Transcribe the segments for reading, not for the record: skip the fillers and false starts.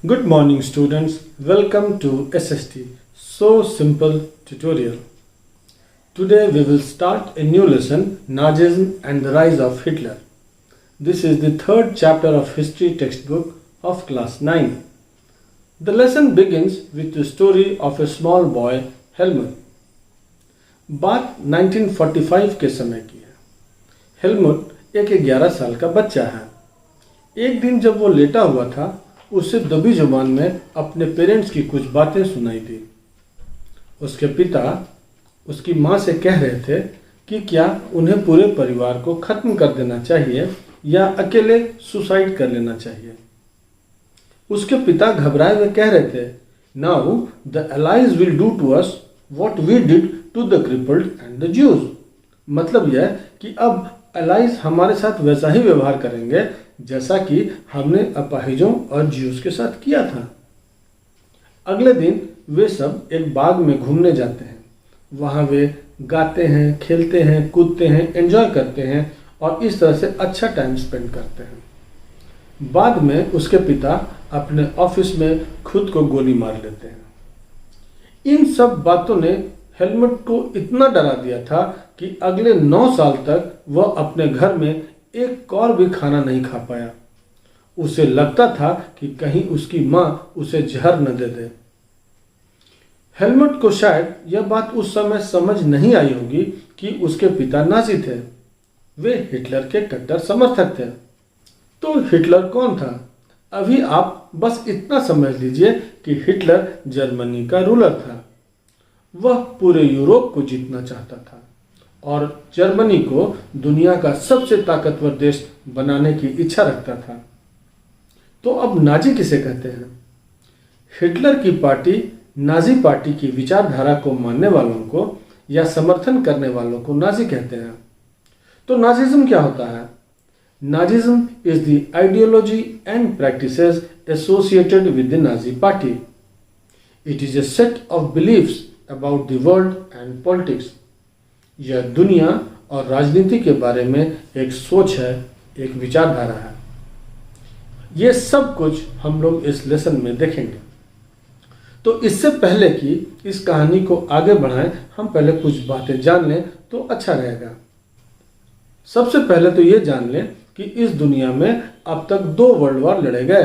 Good morning students, welcome to SST So Simple tutorial. Today we will start a new lesson, Nazism and the Rise of Hitler. This is the third chapter of history textbook of class 9. The lesson begins with the story of a small boy, Helmut. बात 1945 के समय की है। Helmut एक 11 साल का बच्चा है। एक दिन जब वो लेटा हुआ था, उसे दबी जुबान में अपने पेरेंट्स की कुछ बातें सुनाई दी। उसके पिता उसकी माँ से कह रहे थे कि क्या उन्हें पूरे परिवार को खत्म कर देना चाहिए या अकेले सुसाइड कर लेना चाहिए। उसके पिता घबराए हुए कह रहे थे, now the allies will do to us what we did to the crippled and the Jews. मतलब यह कि अब एलाइज हमारे साथ वैसा ही व्यवहार करेंगे जैसा कि हमने अपाहिजों और ज्यूज के साथ किया था। अगले दिन वे सब एक बाग में घूमने जाते हैं। वहाँ वे गाते हैं, खेलते हैं, कूदते हैं, एंजॉय करते हैं और इस तरह से अच्छा टाइम स्पेंड करते हैं। बाद में उसके पिता अपने ऑफिस में खुद को गोली मार लेते हैं। इन सब बातों ने हेलमुट को इतना डरा दिया था कि अगले 9 साल तक वह अपने घर में एक कौर भी खाना नहीं खा पाया। उसे लगता था कि कहीं उसकी माँ उसे जहर न दे दे। हेलमुट को शायद यह बात उस समय समझ नहीं आई होगी कि उसके पिता नाजी थे। वे हिटलर के कट्टर समर्थक थे। तो हिटलर कौन था? अभी आप बस इतना समझ लीजिए कि हिटलर जर्मनी का रूलर था। वह पूरे यूरोप को जीतना चाहता था और जर्मनी को दुनिया का सबसे ताकतवर देश बनाने की इच्छा रखता था। तो अब नाजी किसे कहते हैं? हिटलर की पार्टी नाजी पार्टी की विचारधारा को मानने वालों को या समर्थन करने वालों को नाजी कहते हैं। तो नाजिज्म क्या होता है? Nazism is the ideology and practices associated with the Nazi party. It is a set of beliefs about the world and politics. यह दुनिया और राजनीति के बारे में एक सोच है, एक विचारधारा है। ये सब कुछ हम लोग इस लेसन में देखेंगे। तो इससे पहले कि इस कहानी को आगे बढ़ाएं, हम पहले कुछ बातें जान लें तो अच्छा रहेगा। सबसे पहले तो ये जान लें कि इस दुनिया में अब तक 2 वर्ल्ड वॉर लड़े गए,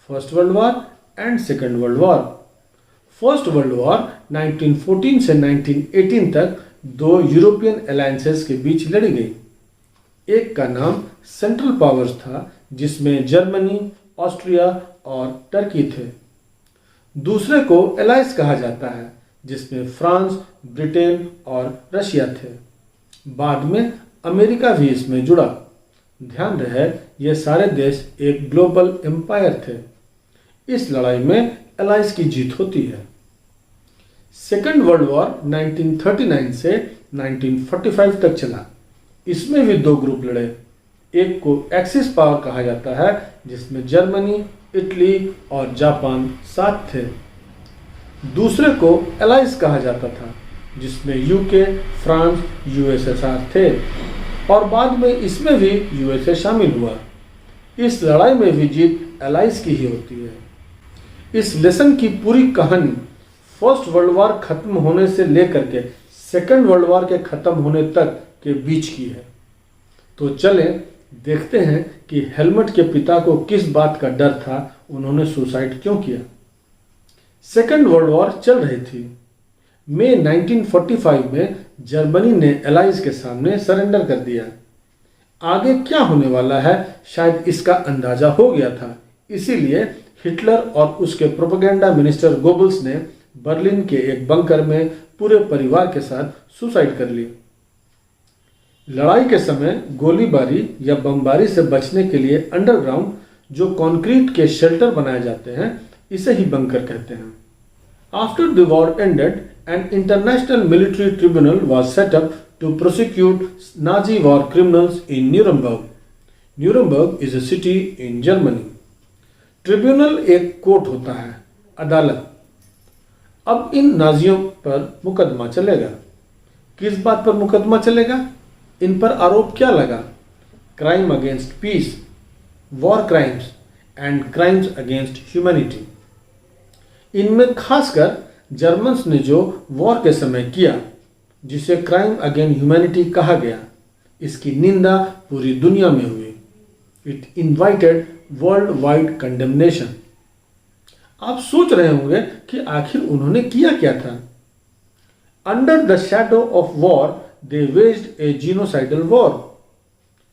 first world war and second world war. First world war 1914 से 1918 तक 2 यूरोपियन अलायंसेस के बीच लड़ी गई। एक का नाम सेंट्रल पावर्स था, जिसमें जर्मनी, ऑस्ट्रिया और टर्की थे। दूसरे को एलाइज कहा जाता है, जिसमें फ्रांस, ब्रिटेन और रशिया थे। बाद में अमेरिका भी इसमें जुड़ा। ध्यान रहे, ये सारे देश एक ग्लोबल एम्पायर थे। इस लड़ाई में एलाइज की जीत होती है। सेकेंड वर्ल्ड वॉर 1939 से 1945 तक चला। इसमें भी 2 ग्रुप लड़े। एक को एक्सिस पावर कहा जाता है, जिसमें जर्मनी, इटली और जापान साथ थे। दूसरे को एलाइज कहा जाता था, जिसमें यूके, फ्रांस, यूएसएसआर थे और बाद में इसमें भी यूएसए शामिल हुआ। इस लड़ाई में भी जीत एलाइज की ही होती है। इस लेसन की पूरी कहानी फर्स्ट वर्ल्ड वॉर खत्म होने से लेकर के सेकेंड वर्ल्ड वॉर के खत्म होने तक के बीच की है। तो चलें देखते हैं कि हेलमुट के पिता को किस बात का डर था, उन्होंने सुसाइड क्यों किया। सेकेंड वर्ल्ड वॉर चल रही थी। मई 1945 में जर्मनी ने एलाइज के सामने सरेंडर कर दिया। आगे क्या होने वाला है शायद इसका अंदाजा हो गया था। इसीलिए हिटलर और उसके प्रोपेगेंडा मिनिस्टर गोबल्स ने बर्लिन के एक बंकर में पूरे परिवार के साथ सुसाइड कर ली। लड़ाई के समय गोलीबारी या बमबारी से बचने के लिए अंडरग्राउंड जो कंक्रीट के शेल्टर बनाए जाते हैं, इसे ही बंकर कहते हैं। After the war ended, an international military tribunal was set up to prosecute Nazi war criminals in Nuremberg. Nuremberg is a city in Germany. Tribunal एक कोर्ट होता है, अदालत। अब इन नाजियों पर मुकदमा चलेगा। किस बात पर मुकदमा चलेगा? इन पर आरोप क्या लगा? Crime against peace, war crimes and crimes against humanity. इनमें खासकर जर्मन्स ने जो वॉर के समय किया, जिसे क्राइम अगेंस्ट ह्यूमैनिटी कहा गया, इसकी निंदा पूरी दुनिया में हुई। It invited world wide condemnation. आप सोच रहे होंगे कि आखिर उन्होंने किया क्या था। Under the shadow of war they waged a genocidal war.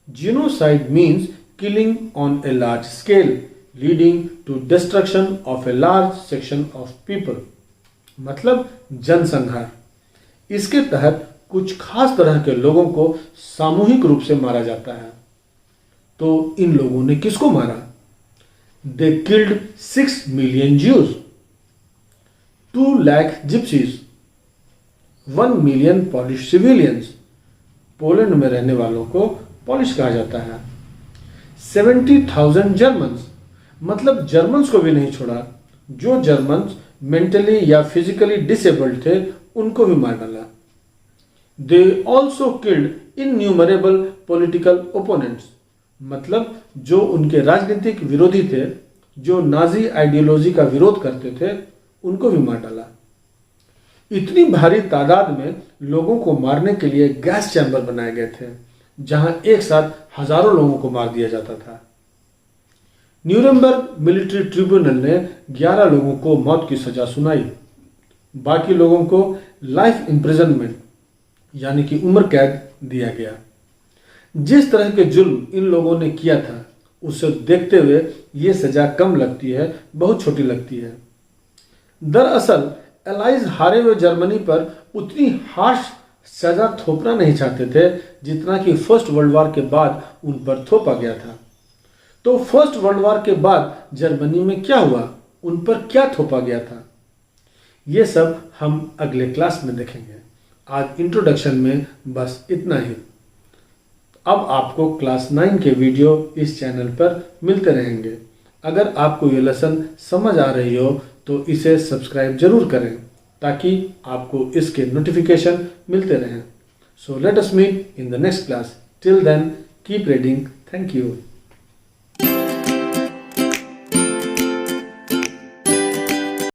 Genocide means killing on a large scale leading to destruction of a large section of people। मतलब जनसंहार। इसके तहत कुछ खास तरह के लोगों को सामूहिक रूप से मारा जाता है। तो इन लोगों ने किसको मारा? They killed 6 million Jews, 2 lakh gypsies, 1 million Polish civilians। Poland में रहने वालों को पॉलिश कहा जाता है। 70,000 जर्मन्स, मतलब जर्मन्स को भी नहीं छोड़ा। जो जर्मन्स मेंटली या फिजिकली डिसेबल्ड थे उनको भी मार डाला। They also killed innumerable political opponents, मतलब जो उनके राजनीतिक विरोधी थे, जो नाजी आइडियोलॉजी का विरोध करते थे, उनको भी मार डाला। इतनी भारी तादाद में लोगों को मारने के लिए गैस चैम्बर बनाए गए थे, जहां एक साथ हजारों लोगों को मार दिया जाता था। न्यूरेमबर्ग मिलिट्री ट्रिब्यूनल ने 11 लोगों को मौत की सजा सुनाई। बाकी लोगों को लाइफ इम्प्रिजनमेंट यानी कि उम्र कैद दिया गया। जिस तरह के जुल्म इन लोगों ने किया था, उसे देखते हुए ये सजा कम लगती है, बहुत छोटी लगती है। दरअसल एलाइज हारे हुए जर्मनी पर उतनी हार्श सजा थोपना नहीं चाहते थे जितना कि फर्स्ट वर्ल्ड वॉर के बाद उन पर थोपा गया था। तो फर्स्ट वर्ल्ड वॉर के बाद जर्मनी में क्या हुआ, उन पर क्या थोपा गया था, ये सब हम अगले क्लास में देखेंगे। आज इंट्रोडक्शन में बस इतना ही। अब आपको क्लास 9 के वीडियो इस चैनल पर मिलते रहेंगे। अगर आपको ये लेसन समझ आ रही हो तो इसे सब्सक्राइब जरूर करें ताकि आपको इसके नोटिफिकेशन मिलते रहें। So let us meet in the next class. Till then keep reading. Thank you.